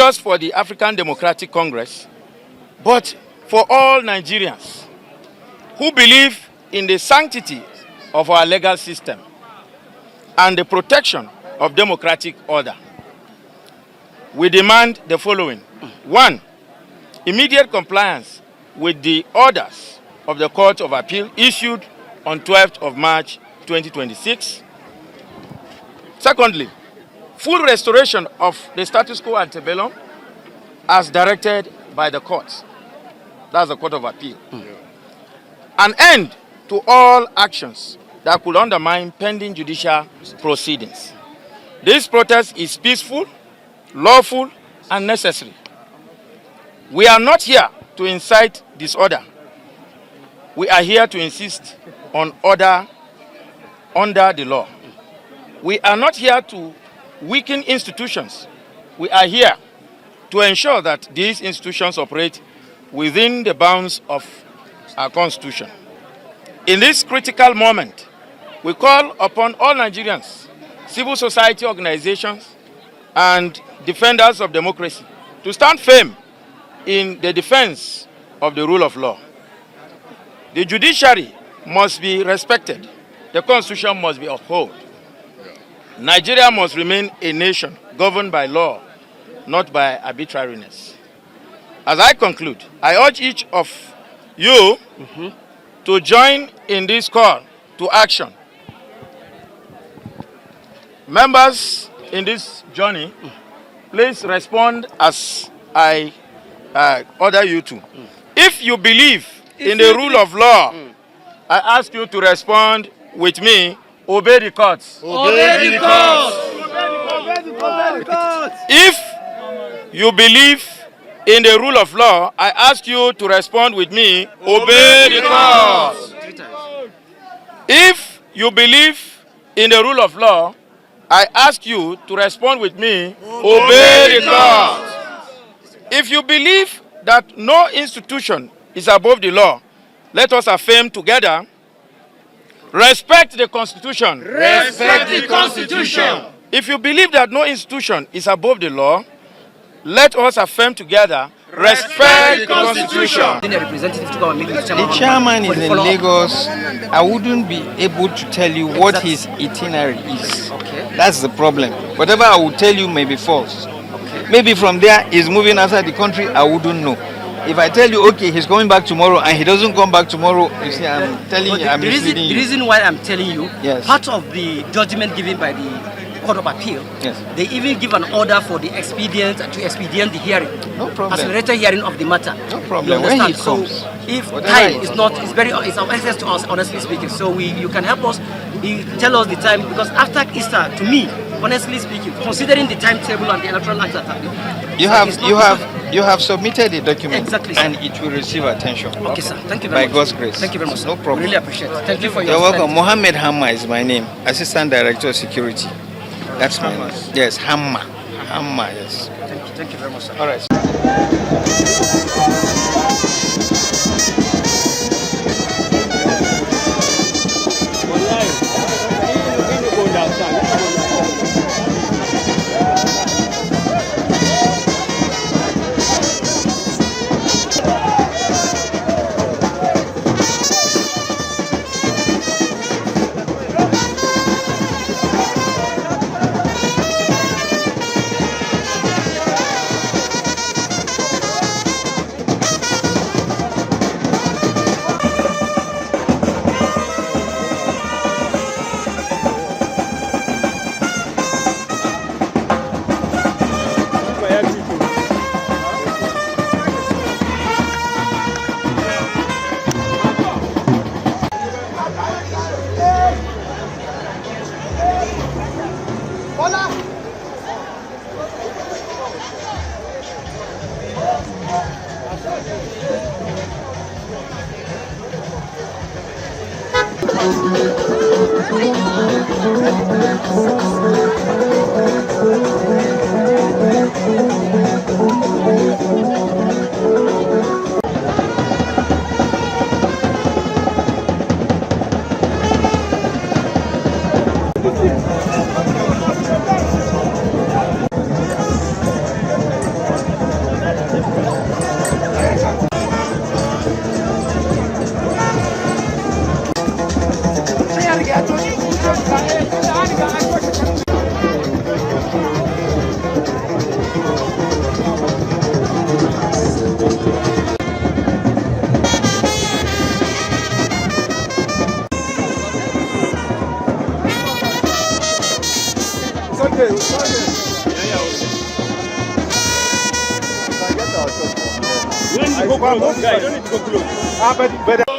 just for the African Democratic Congress, but for all Nigerians who believe in the sanctity of our legal system and the protection of democratic order. We demand the following. 1, immediate compliance with the orders of the Court of Appeal issued on 12th of March 2026. Secondly, full restoration of the status quo antebellum as directed by the courts. That's the Court of Appeal. An end to all actions that could undermine pending judicial proceedings. This protest is peaceful, lawful, and necessary. We are not here to incite disorder. We are here to insist on order under the law. We are not here to weaken institutions. We are here to ensure that these institutions operate within the bounds of our Constitution. In this critical moment, we call upon all Nigerians, civil society organizations, and defenders of democracy to stand firm in the defense of the rule of law. The judiciary must be respected. The Constitution must be upheld. Nigeria must remain a nation governed by law, not by arbitrariness. As I conclude, I urge each of you to join in this call to action. Members in this journey, please respond as I order you to. If you believe in the rule of law, I ask you to respond with me, obey the courts. Obey the courts. If you believe in the rule of law, I ask you to respond with me, obey the courts. If you believe in the rule of law, I ask you to respond with me, obey the courts. If you believe that no institution is above the law, let us affirm together, respect the Constitution. Respect the Constitution. If you believe that no institution is above the law, let us affirm together, respect the Constitution. The chairman is in Lagos. I wouldn't be able to tell you what his itinerary is. That's the problem. Whatever I will tell you may be false. Maybe from there he's moving outside the country, I wouldn't know. If I tell you, okay, he's coming back tomorrow and he doesn't come back tomorrow, you see, I'm telling you, I'm misleading you. The reason why I'm telling you, yes, part of the judgment given by the Court of Appeal, yes, they even give an order for the expedient the hearing. No problem. Accelerated hearing of the matter. No problem. When he comes. So if time is not, it's of access to us, honestly speaking. So you can help us, tell us the time, because after Easter, to me, honestly speaking, considering the timetable and the electoral act that you have submitted a document, exactly, and it will receive attention. Okay, sir. Thank you very much. By God's grace. Thank you very much. No problem. Really appreciate it. Thank you for your. You're welcome. Mohammed Hamma is my name, Assistant Director of Security. That's my name. Yes, Hamma. Hamma, yes. Thank you very much, sir. All right. okay. You don't need to go close, guys. You don't need to go close.